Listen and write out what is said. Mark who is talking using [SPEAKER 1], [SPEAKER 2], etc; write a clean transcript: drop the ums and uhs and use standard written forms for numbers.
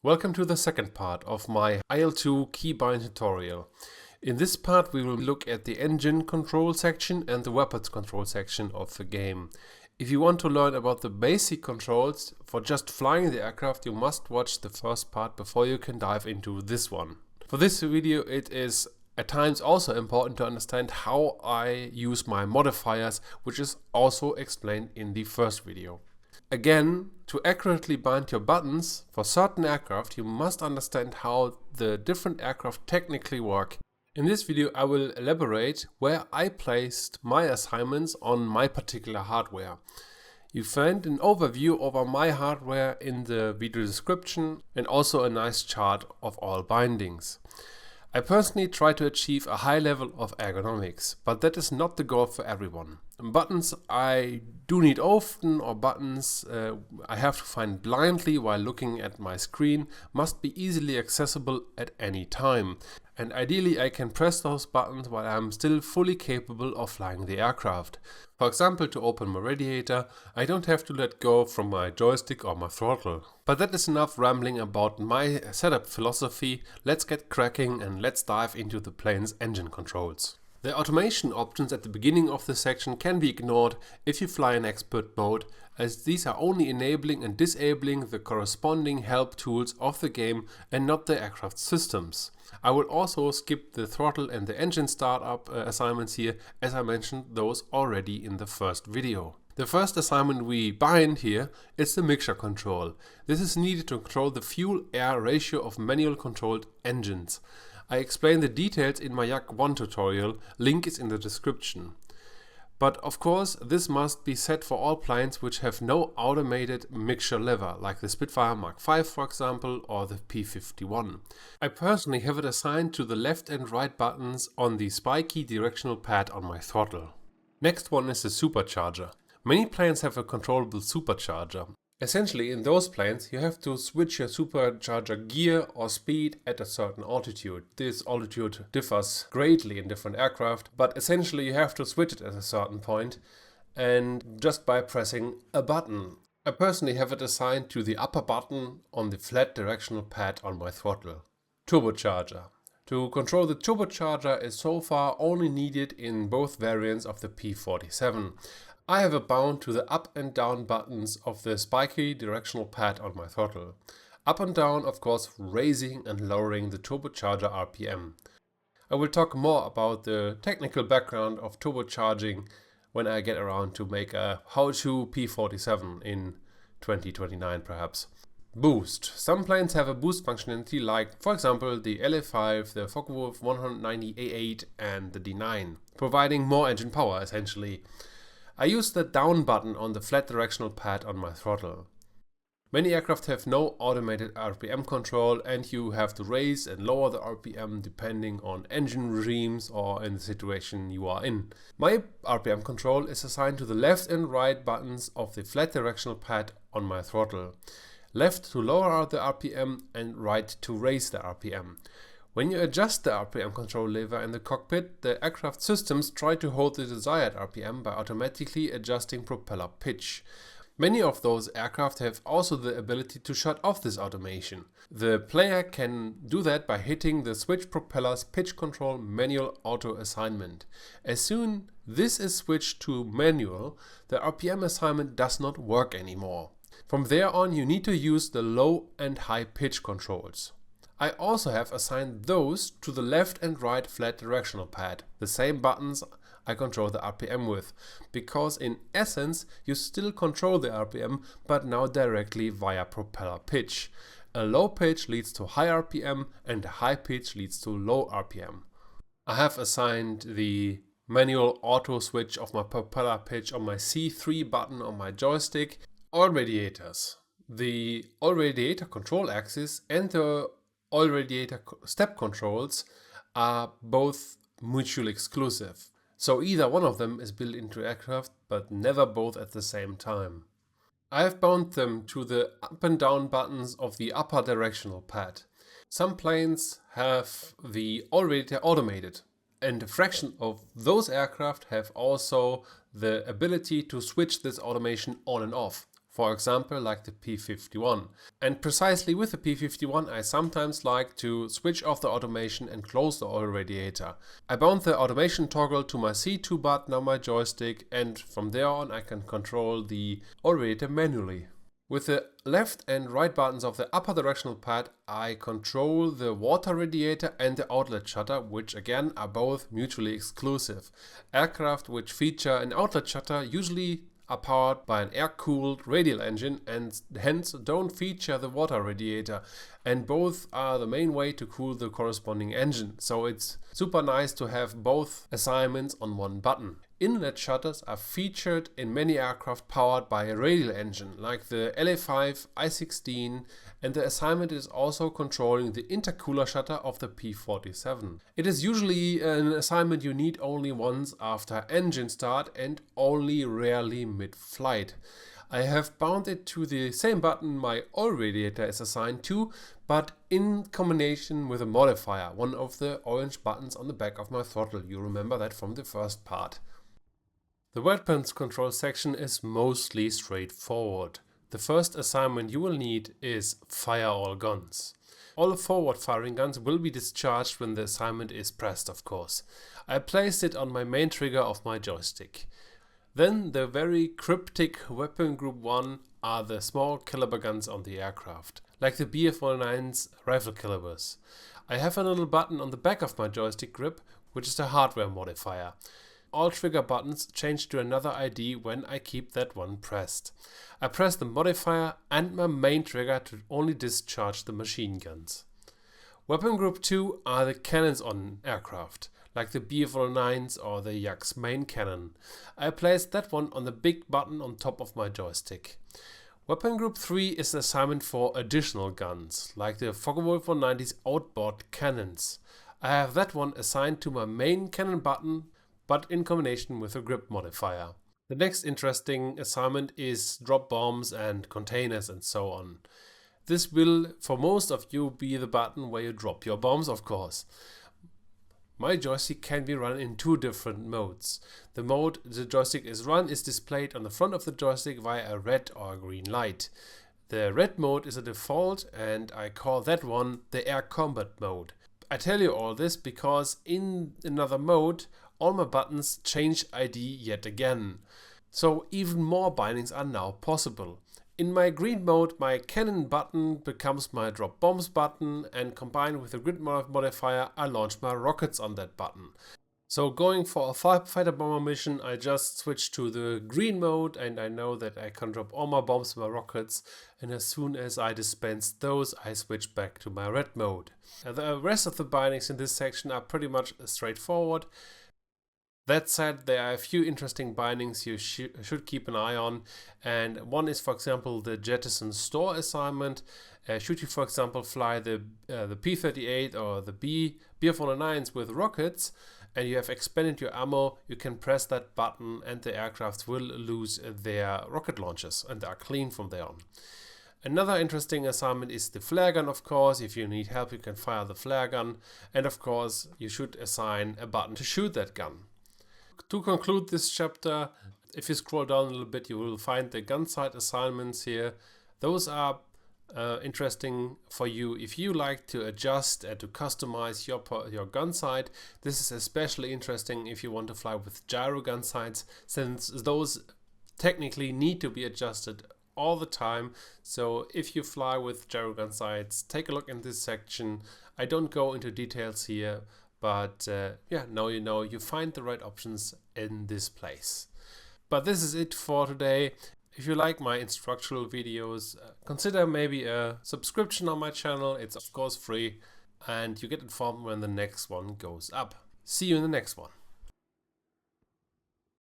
[SPEAKER 1] Welcome to the second part of my IL-2 keybind tutorial. In this part we will look at the engine control section and the weapons control section of the game. If you want to learn about the basic controls for just flying the aircraft, you must watch the first part before you can dive into this one. For this video it is at times also important to understand how I use my modifiers, which is also explained in the first video. Again, to accurately bind your buttons for certain aircraft, you must understand how the different aircraft technically work. In this video I will elaborate where I placed my assignments on my particular hardware. You find an overview over my hardware in the video description and also a nice chart of all bindings. I personally try to achieve a high level of ergonomics, but that is not the goal for everyone. Buttons I do need often, or buttons I have to find blindly while looking at my screen, must be easily accessible at any time. And ideally I can press those buttons while I'm still fully capable of flying the aircraft. For example, to open my radiator, I don't have to let go from my joystick or my throttle. But that is enough rambling about my setup philosophy. Let's get cracking and let's dive into the plane's engine controls. The automation options at the beginning of the section can be ignored if you fly in expert mode, as these are only enabling and disabling the corresponding help tools of the game and not the aircraft systems. I will also skip the throttle and the engine startup assignments here, as I mentioned those already in the first video. The first assignment we bind here is the mixture control. This is needed to control the fuel-air ratio of manual controlled engines. I explain the details in my Yak 1 tutorial, link is in the description. But of course this must be set for all planes which have no automated mixture lever, like the Spitfire Mark V for example, or the P-51. I personally have it assigned to the left and right buttons on the spiky directional pad on my throttle. Next one is the supercharger. Many planes have a controllable supercharger. Essentially, in those planes you have to switch your supercharger gear or speed at a certain altitude. This altitude differs greatly in different aircraft, but essentially you have to switch it at a certain point, and just by pressing a button. I personally have it assigned to the upper button on the flat directional pad on my throttle. Turbocharger. To control the turbocharger is so far only needed in both variants of the P-47. I have it bound to the up and down buttons of the spiky directional pad on my throttle. Up and down, of course, raising and lowering the turbocharger RPM. I will talk more about the technical background of turbocharging when I get around to make a how-to P-47 in 2029 perhaps. Boost. Some planes have a boost functionality like, for example, the LA5, the Focke-Wulf 190A8 and the D9, providing more engine power essentially. I use the down button on the flat directional pad on my throttle. Many aircraft have no automated RPM control, and you have to raise and lower the RPM depending on engine regimes or in the situation you are in. My RPM control is assigned to the left and right buttons of the flat directional pad on my throttle. Left to lower the RPM and right to raise the RPM. When you adjust the RPM control lever in the cockpit, the aircraft systems try to hold the desired RPM by automatically adjusting propeller pitch. Many of those aircraft have also the ability to shut off this automation. The player can do that by hitting the switch propeller's pitch control manual auto assignment. As soon this is switched to manual, the RPM assignment does not work anymore. From there on you need to use the low and high pitch controls. I also have assigned those to the left and right flat directional pad, the same buttons I control the RPM with, because in essence you still control the RPM, but now directly via propeller pitch. A low pitch leads to high RPM and a high pitch leads to low RPM. I have assigned the manual auto switch of my propeller pitch on my C3 button on my joystick. All radiators. The all radiator control axis and the all radiator step controls are both mutually exclusive, so either one of them is built into aircraft, but never both at the same time. I have bound them to the up and down buttons of the upper directional pad. Some planes have the all radiator automated, and a fraction of those aircraft have also the ability to switch this automation on and off. for example like the P51. And precisely with the P51 I sometimes like to switch off the automation and close the oil radiator. I bound the automation toggle to my C2 button on my joystick, and from there on I can control the oil radiator manually. With the left and right buttons of the upper directional pad I control the water radiator and the outlet shutter, which again are both mutually exclusive. Aircraft which feature an outlet shutter usually are powered by an air-cooled radial engine and hence don't feature the water radiator, and both are the main way to cool the corresponding engine, so it's super nice to have both assignments on one button. Inlet shutters are featured in many aircraft powered by a radial engine, like the LA5, I-16, and the assignment is also controlling the intercooler shutter of the P47. It is usually an assignment you need only once after engine start and only rarely mid-flight. I have bound it to the same button my oil radiator is assigned to, but in combination with a modifier, one of the orange buttons on the back of my throttle. You remember that from the first part. The weapons control section is mostly straightforward. The first assignment you will need is fire all guns. All forward firing guns will be discharged when the assignment is pressed, of course. I placed it on my main trigger of my joystick. Then the very cryptic weapon group 1 are the small caliber guns on the aircraft, like the BF-109's rifle calibers. I have a little button on the back of my joystick grip, which is the hardware modifier. All trigger buttons change to another ID when I keep that one pressed. I press the modifier and my main trigger to only discharge the machine guns. Weapon group 2 are the cannons on aircraft, like the BF-109's or the Yak's main cannon. I placed that one on the big button on top of my joystick. Weapon group 3 is the assignment for additional guns, like the Focke-Wulf 190's outboard cannons. I have that one assigned to my main cannon button, but in combination with a grip modifier. The next interesting assignment is drop bombs and containers and so on. This will, for most of you, be the button where you drop your bombs, of course. My joystick can be run in two different modes. The mode the joystick is run is displayed on the front of the joystick via a red or green light. The red mode is a default and I call that one the air combat mode. I tell you all this because in another mode all my buttons change ID yet again. So even more bindings are now possible. In my green mode, my cannon button becomes my drop bombs button, and combined with the grid modifier, I launch my rockets on that button. So going for a fighter bomber mission, I just switch to the green mode and I know that I can drop all my bombs with my rockets, and as soon as I dispense those, I switch back to my red mode. The rest of the bindings in this section are pretty much straightforward. That said, there are a few interesting bindings you should keep an eye on, and one is, for example, the jettison store assignment. Should you, for example, fly the P-38 or the BF-109s with rockets and you have expended your ammo, you can press that button and the aircrafts will lose their rocket launches and are clean from there on. Another interesting assignment is the flare gun, of course. If you need help, you can fire the flare gun, and of course, you should assign a button to shoot that gun. To conclude this chapter, if you scroll down a little bit, you will find the gun sight assignments here. Those are interesting for you if you like to adjust and to customize your gun sight. This is especially interesting if you want to fly with gyro gun sights, since those technically need to be adjusted all the time. So if you fly with gyro gun sights, take a look in this section. I don't go into details here, but yeah, now you know, you find the right options in this place. But this is it for today. If you like my instructional videos, consider maybe a subscription on my channel. It's of course free and you get informed when the next one goes up. See you in the next one.